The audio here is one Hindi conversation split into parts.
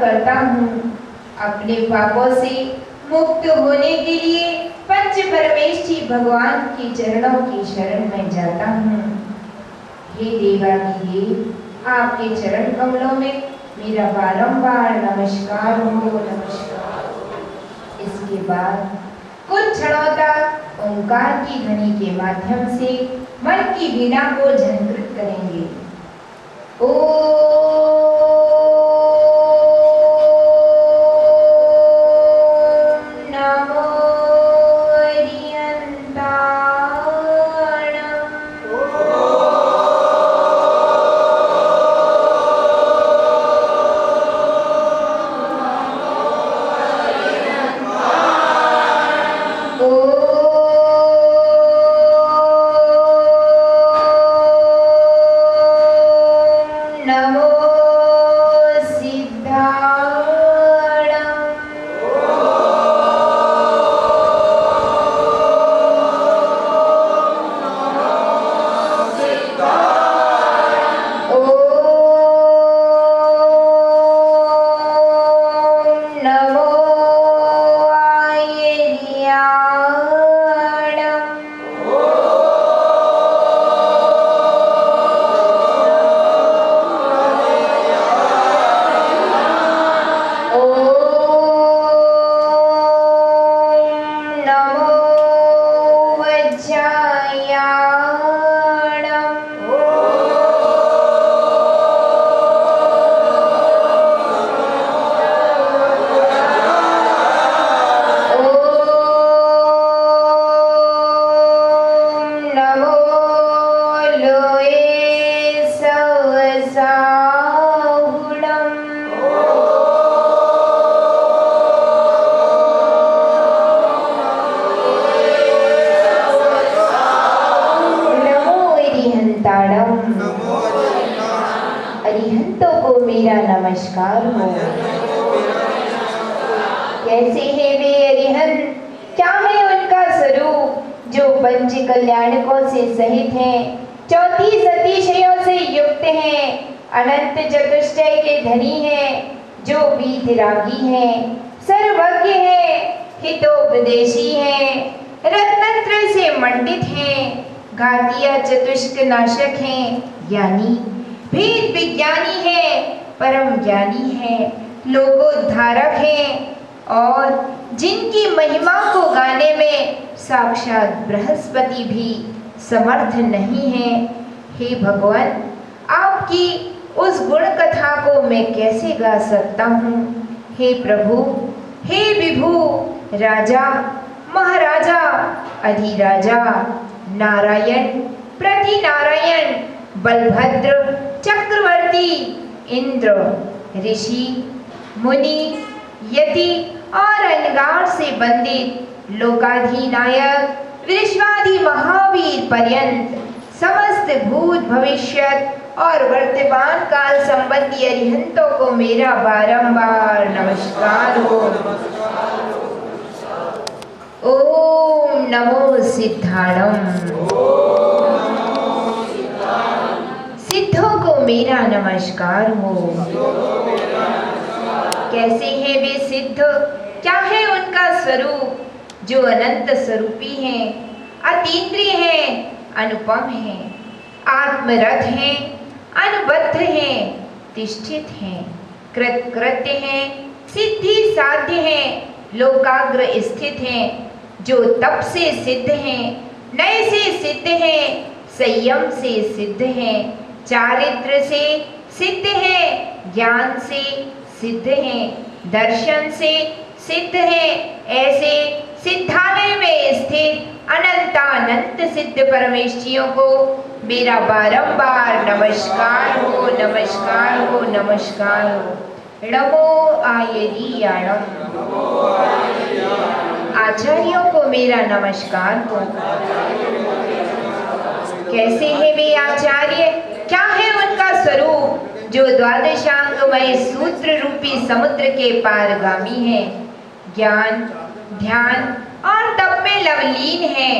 करता हूँ। अपने पापों से मुक्त होने के लिए पंच परमेष्ठी भगवान के चरणों की शरण में जाता हूँ। हे देवादिदेव, आपके चरण कमलों में मेरा बारंबार नमस्कार हो, नमस्कार। इसके बाद कुछ क्षणों तक ओंकार की ध्वनि के माध्यम से मन की वीणा को झंकृत करेंगे। ओम नमो अरिहंतों को मेरा नमस्कार हो। कैसे है वे अरिहंत, क्या है उनका स्वरूप जो पंच कल्याणकों से सहित हैं, 34 अतिशयों से युक्त हैं, अनंत चतुष्टय के धनी हैं, जो वीतरागी हैं, सर्वज्ञ हैं, हितोपदेशी हैं, रत्नत्रय से मंडित हैं, घातिया चतुष्क नाशक हैं, यानी भेद विज्ञानी है, परम ज्ञानी है, लोकोद्धारक हैं, और जिनकी महिमा को गाने में साक्षात बृहस्पति भी समर्थ नहीं है। हे भगवान, आपकी उस गुण कथा को मैं कैसे गा सकता हूँ। हे प्रभु, हे विभु, राजा, महाराजा, अधिराजा, नारायण, प्रतिनारायण, बलभद्र, चक्रवर्ती, इंद्र, ऋषि, मुनि, यति और अनगार से बंदित लोकाधिनायक विश्वादि महावीर पर्यंत समस्त भूत भविष्यत और वर्तमान काल संबंधी अरिहंतों को मेरा बारंबार नमस्कार हो। ओम नमो सिद्धाणम। सिद्धों को मेरा नमस्कार हो। कैसे है वे सिद्ध, क्या है उनका स्वरूप जो अनंत स्वरूपी हैं, अतीन्द्रिय हैं, अनुपम हैं, आत्मरथ हैं, अनुबद्ध हैं, तिष्ठित हैं, कृतकृत्य हैं, सिद्धि साध्य हैं, लोकाग्र स्थित हैं, जो तप से सिद्ध हैं, नय से सिद्ध हैं, संयम से सिद्ध हैं, चारित्र से सिद्ध हैं, ज्ञान से सिद्ध हैं, दर्शन से सिद्ध हैं। ऐसे सिद्धालय में स्थित अनंतानंत सिद्ध परमेष्ठियों को मेरा बारंबार नमस्कार हो, नमस्कार हो, नमस्कार हो। नमो आयर्याणम। आचार्यों को मेरा नमस्कार हो। कैसे है वे आचार्य, क्या है उनका स्वरूप जो द्वादशांगमय सूत्र रूपी समुद्र के पारगामी है, ज्ञान, ध्यान और तप में लवलीन है,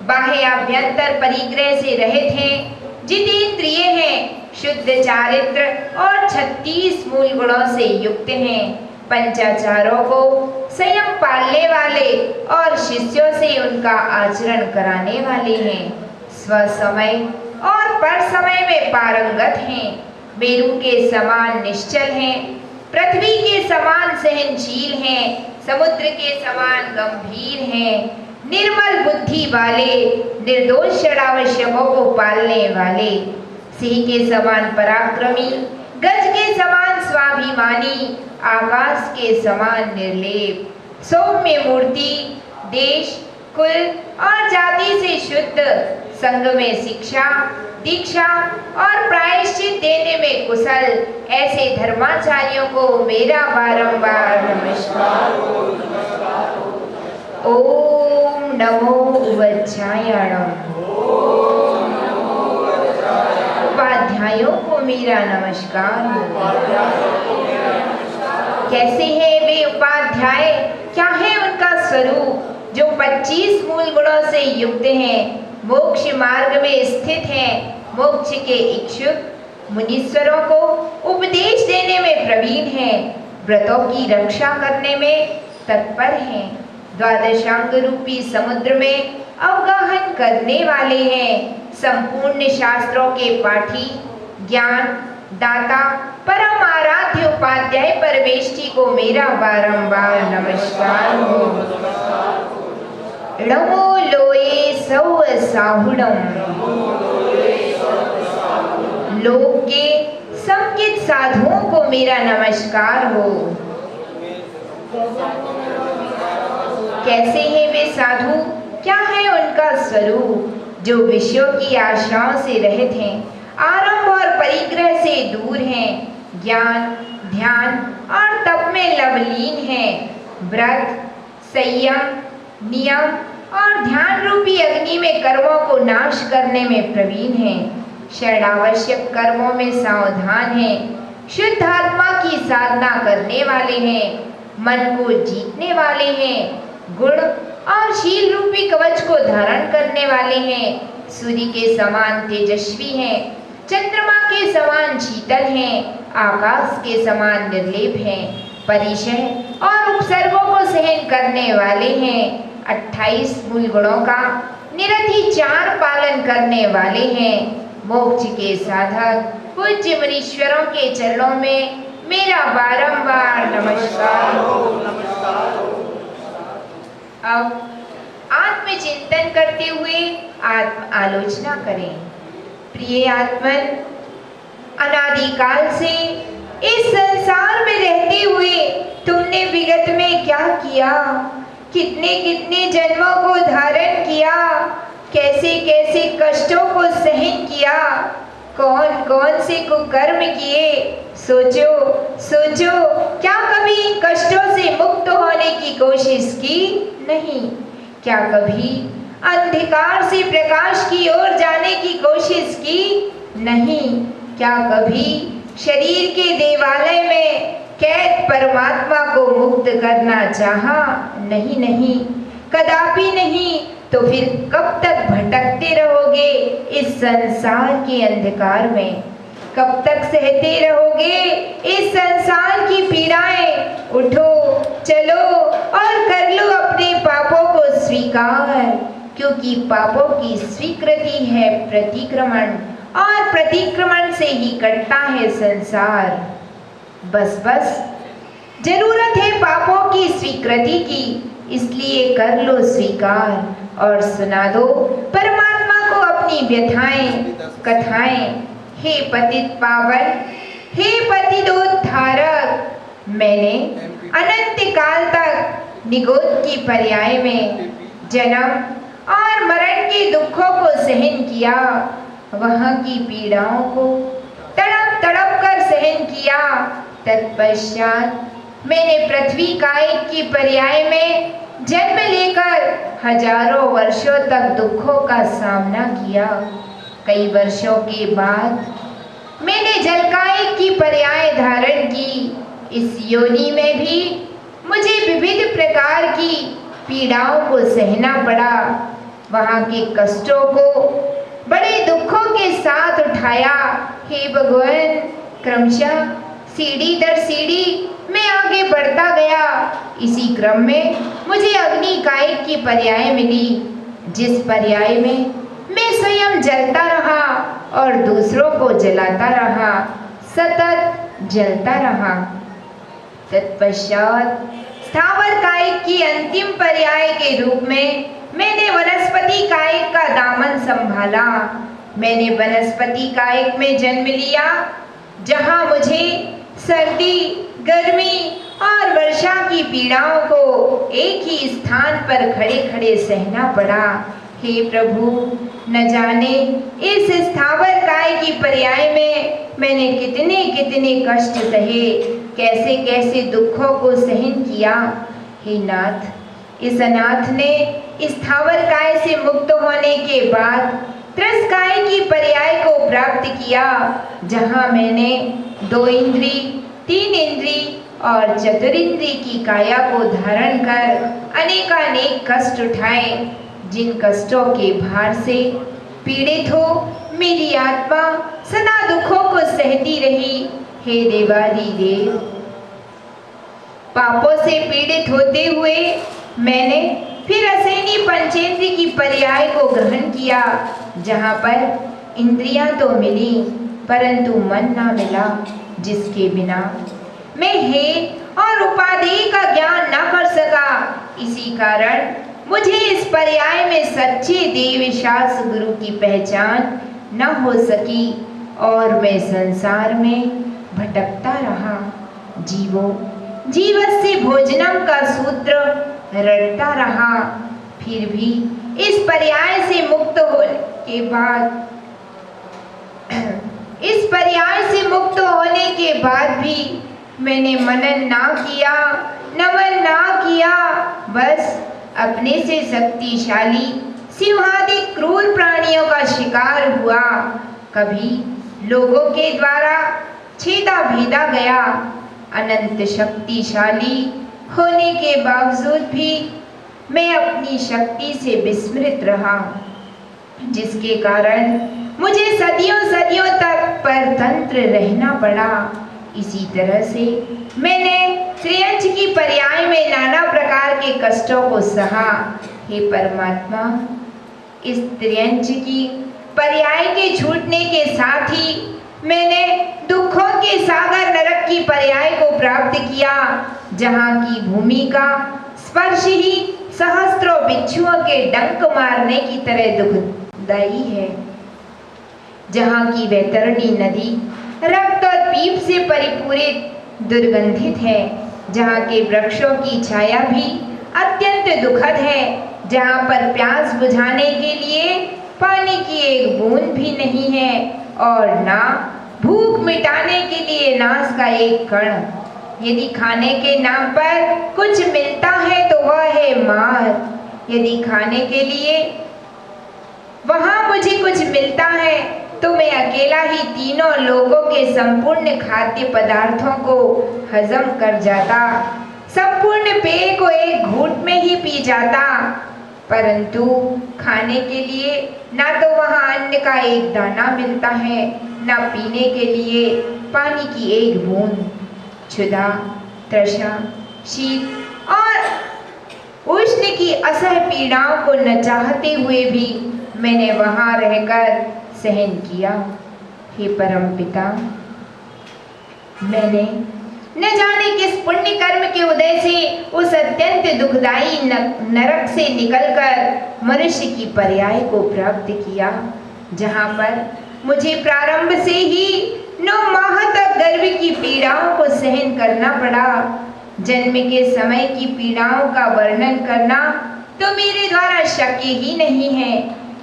बाह्य आभ्यंतर परिग्रह से रहित हैं, जितेंद्रिय हैं, शुद्ध चारित्र और 36 मूल गुणों से युक्त हैं, पंचाचारों को संयम पालने वाले और शिष्यों से उनका आचरण कराने वाले हैं, स्वसमय और पर समय में पारंगत हैं, मेरु के समान निश्चल हैं, पृथ्वी के समान सहनशील हैं, समुद्र के समान गंभीर हैं, निर्मल बुद्धि वाले, निर्दोष षडावश्यकों को पालने वाले, सिंह के समान पराक्रमी, गज के समान स्वाभिमानी, आकाश के समान निर्लेप, सौम्य मूर्ति, देश, कुल और जाति से शुद्ध, संग में शिक्षा, दीक्षा और प्रायश्चित देने में कुशल, ऐसे धर्माचार्यों को मेरा बारंबार नमस्कार। ओम नमो उपाध्यायाणाम। उपाध्यायों को मेरा नमस्कार। कैसे हैं वे उपाध्याय, क्या है उनका स्वरूप, जो 25 मूल गुणों से युक्त हैं, मोक्ष मार्ग में स्थित हैं, मोक्ष के इच्छुक मुनीश्वरों को उपदेश देने में प्रवीण हैं, व्रतों की रक्षा करने में तत्पर हैं, द्वादशांग रूपी समुद्र में अवगाहन करने वाले हैं, संपूर्ण शास्त्रों के पाठी, ज्ञान दाता, परम आराध्य उपाध्याय परमेष्ठी को मेरा बारंबार नमस्कार हो। नमो लोए सौ साहुणम, लोक के संकित साधुओं को मेरा नमस्कार हो। कैसे हैं वे साधु, क्या है उनका स्वरूप, जो विषयों की आशाओं से रहित हैं, आरंभ और परिग्रह से दूर हैं, ज्ञान ध्यान और तप में लवलीन हैं, व्रत संयम नियम और ध्यान रूपी अग्नि में कर्मों को नाश करने में प्रवीण हैं, षडावश्यक कर्मों में सावधान हैं, शुद्ध आत्मा की साधना करने वाले हैं, मन को जीतने वाले हैं, गुण और शील रूपी कवच को धारण करने वाले हैं, सूर्य के समान तेजस्वी हैं, चंद्रमा के समान शीतल हैं, आकाश के समान निर्लेप हैं, परिचय और उपसर्गों को सहन करने वाले हैं, 28 मूल गुणों का निरतिचार पालन करने वाले हैं, मोक्ष के साधक पूज्य मुनीश्वरों के चरणों में मेरा बारंबार नमस्कार हो। अब आत्मचिंतन करते हुए आत्म आलोचना करें। प्रिय आत्मन, अनादिकाल से इस संसार में रहते हुए तुमने विगत में क्या किया, कितने कितने जन्मों को धारण किया, कैसे कैसे कष्टों को सहन किया, कौन कौन से कुकर्म किए, सोचो सोचो, क्या कभी इन कष्टों से मुक्त होने की कोशिश की? नहीं। क्या कभी अंधकार से प्रकाश की ओर जाने की कोशिश की? नहीं। क्या कभी शरीर के देवालय में कैद परमात्मा को मुक्त करना चाहा? नहीं नहीं, कदापि नहीं। तो फिर कब तक भटकते रहोगे इस संसार के अंधकार में? कब तक सहते रहोगे इस संसार की पीड़ाएं? उठो, चलो और कर लो अपने पापों को स्वीकार, क्योंकि पापों की स्वीकृति है प्रतिक्रमण, और प्रतिक्रमण से ही कटता है संसार। बस बस, जरूरत है पापों की स्वीकृति की, इसलिए कर लो स्वीकार और सुना दो परमात्मा को अपनी व्यथाएं कथाएं। हे पतित पावन, हे पतितोद्धारक, मैंने अनंत काल तक निगोद की पर्याय में जन्म और मरण के दुखों को सहन किया, वहां की पीड़ाओं को तड़प तड़प कर सहन किया। तत्पश्चात मैंने पृथ्वी कायिक की पर्याय में जन्म लेकर हजारों वर्षों तक दुखों का सामना किया। कई वर्षों के बाद मैंने जलकायिक की पर्याय धारण की। इस योनि में भी मुझे विविध प्रकार की पीड़ाओं को सहना पड़ा। वहाँ के कष्टों को बड़े दुखों के साथ उठाया। हे भगवान, क्रमशः सीढ़ी दर सीढ़ी मैं आगे बढ़ता गया। इसी क्रम में मुझे अग्नि कायिक की पर्याय मिली, जिस पर्याय में मैं स्वयं जलता रहा और दूसरों को जलाता रहा, सतत जलता रहा। तत्पश्चात स्थावर कायिक की अंतिम पर्याय के रूप में मैंने वनस्पति कायिक का दामन संभाला। मैंने वनस्पति कायिक में जन्म लिया, जहां मुझे सर्दी, गर्मी और वर्षा की पीड़ाओं को एक ही स्थान पर खड़े खड़े सहना पड़ा। हे प्रभु, न जाने इस स्थावर काय की पर्याय में मैंने कितने कितने कष्ट सहे, कैसे कैसे दुखों को सहन किया। हे नाथ, इस अनाथ ने स्थावर काय से मुक्त होने के बाद त्रस काय की पर्याय को प्राप्त किया, जहां मैंने 2 इंद्री, 3 इंद्री और चतुरिंद्री की काया को धारण कर अनेकानेक कष्ट उठाए। जिन कष्टों के भार से पीड़ित हो मेरी आत्मा सदा दुखों को सहती रही। हे देवाधिदेव, पापों से पीड़ित होते हुए मैंने फिर असैनी पंचेंद्री की पर्याय को ग्रहण किया, जहां पर इंद्रियां तो मिली परंतु मन ना मिला, जिसके बिना मैं हे और उपाधि का ज्ञान न कर सका। इसी कारण मुझे इस पर्याय में सच्चे देवशास गुरु की पहचान न हो सकी और मैं संसार में भटकता रहा। जीवस्य भोजनम का सूत्र रटता रहा। फिर भी इस पर्याय से मुक्त होने के बाद भी मैंने मनन ना किया, नमन ना किया, बस अपने से शक्तिशाली सिंहादि क्रूर प्राणियों का शिकार हुआ। कभी लोगों के द्वारा छेदा भेदा गया। अनंत शक्तिशाली होने के बावजूद भी मैं अपनी शक्ति से विस्मृत रहा, जिसके कारण मुझे सदियों सदियों तक परतंत्र रहना पड़ा। इसी तरह से मैंने त्रियंच की पर्याय में नाना प्रकार के कष्टों को सहा। हे परमात्मा, इस त्रियंच की पर्याय के छूटने के साथ ही मैंने दुखों के सागर नरक की पर्याय को प्राप्त किया, जहाँ की भूमि का स्पर्श ही सहस्त्रों बिच्छुओं के डंक मारने की तरह दुखदायी है, जहाँ की वैतरणी नदी रक्त और पीप से परिपूरित दुर्गंधित है, जहाँ के वृक्षों की छाया भी अत्यंत दुखद है, जहाँ पर प्यास बुझाने के लिए पानी की एक बूंद भी नहीं है और ना भूख मिटाने के लिए नाश का एक कण। यदि खाने के नाम पर कुछ मिलता है तो वह है मार। यदि खाने के लिए वहां मुझे कुछ मिलता है तो मैं अकेला ही तीनों लोगों के संपूर्ण खाद्य पदार्थों को हजम कर जाता, संपूर्ण पेय को एक घूंट में ही पी जाता। परंतु खाने के लिए ना तो वहां अन्न का एक दाना मिलता है, ना पीने के लिए पानी की एक बूंद। क्षुधा, तृषा, शीत और उष्ण की असह्य पीड़ाओं को न चाहते हुए भी मैंने वहां रहकर सहन किया। हे परमपिता, मैंने न जाने किस पुण्य कर्म के उदय से उस अत्यंत दुखदायी नरक से निकलकर मनुष्य की पर्याय को प्राप्त किया, जहाँ पर मुझे प्रारंभ से ही 9 माह तक गर्भ की पीड़ाओं को सहन करना पड़ा। जन्म के समय की पीड़ाओं का वर्णन करना तो मेरे द्वारा शक्य ही नहीं है।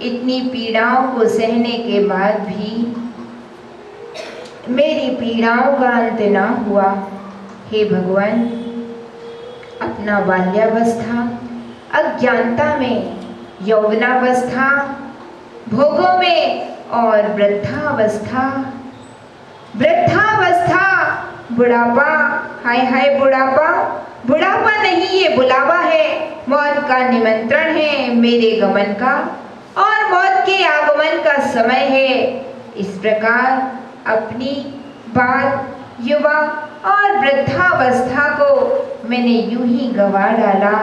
इतनी पीड़ाओं को सहने के बाद भी मेरी पीड़ाओं का अंत ना हुआ। हे भगवान, अपना बाल्यावस्था अज्ञानता में, यौवनावस्था भोगों में और वृद्धावस्था बुढ़ापा, हाय हाय बुढ़ापा नहीं, ये बुलावा है, मौत का निमंत्रण है मेरे गमन का, और मौत मौत के आगमन का समय है। इस प्रकार अपनी बाल, युवा और वृद्धावस्था को मैंने यूं ही गंवा डाला।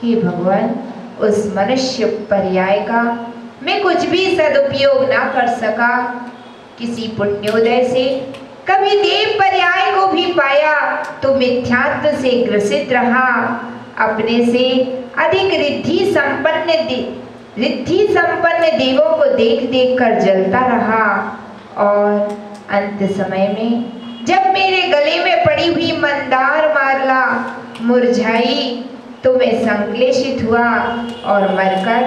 हे भगवान, उस मनुष्य पर्याय का मैं कुछ भी सदुपयोग ना कर सका। किसी पुण्योदय से कभी देव पर्याय को भी पाया तो मिथ्यात्व से ग्रसित रहा। अपने से अधिक रिद्धि संपन्न देवों को देख देख कर जलता रहा और अंत समय में जब मेरे गले में पड़ी हुई मंदार माला मुरझाई तो मैं संक्लेशित हुआ और मरकर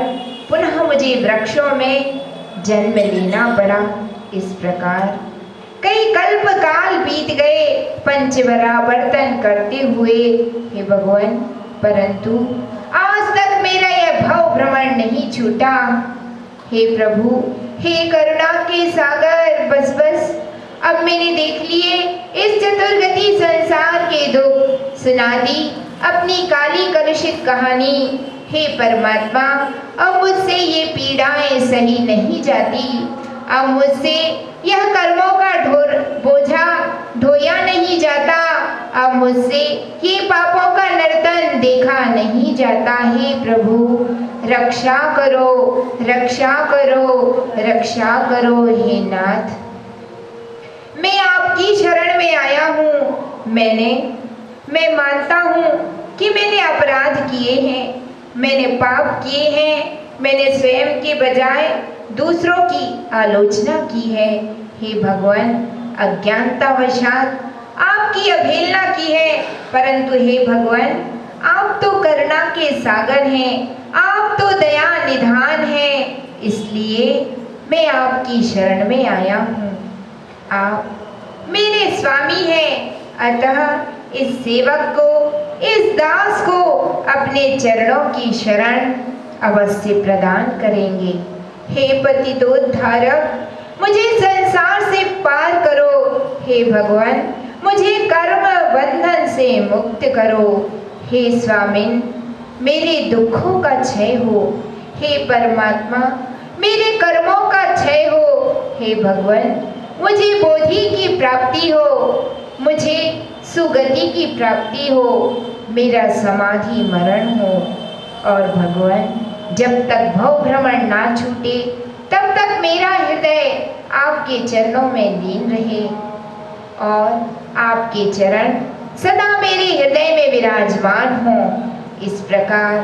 पुनः मुझे वृक्षों में जन्म लेना पड़ा। इस प्रकार कई कल्प काल बीत गए पंचवरावर्तन करते हुए। हे भगवान, परंतु आज तक मेरा यह भव भ्रमण नहीं छूटा। हे प्रभु, हे करुणा के सागर, बस बस अब मैंने देख लिए इस चतुर्गति संसार के दुख, सुना दी अपनी काली कलुषित कहानी। हे परमात्मा, अब मुझसे ये पीड़ाएं सही नहीं जाती। अब मुझसे यह कर्मों का बोझा ढोया नहीं जाता। अब मुझसे ये पापों का नर्तन देखा नहीं जाता। हे प्रभु, रक्षा करो, रक्षा करो, रक्षा करो। हे नाथ, मैं आपकी शरण में आया हूँ। मैं मानता हूँ कि मैंने अपराध किए हैं, मैंने पाप किए हैं। मैंने स्वयं के बजाय दूसरों की आलोचना की है। हे भगवान, अज्ञानतावशात आपकी अवहेलना की है, परंतु हे भगवान, आप तो करुणा के सागर हैं, आप तो दया निधान हैं। इसलिए मैं आपकी शरण में आया हूँ। आप मेरे स्वामी हैं, अतः इस सेवक को, इस दास को अपने चरणों की शरण अवश्य प्रदान करेंगे। हे पतितोद्धारक, मुझे संसार से पार करो। हे भगवान, मुझे कर्म बंधन से मुक्त करो। हे स्वामिन, मेरे दुखों का क्षय हो। हे परमात्मा, मेरे कर्मों का क्षय हो। हे भगवान, मुझे बोधि की प्राप्ति हो, मुझे सुगति की प्राप्ति हो, मेरा समाधि मरण हो। और भगवान, जब तक भव भ्रमण ना छूटे तब तक मेरा हृदय आपके चरणों में लीन रहे और आपके चरण सदा मेरे हृदय में विराजमान हों। इस प्रकार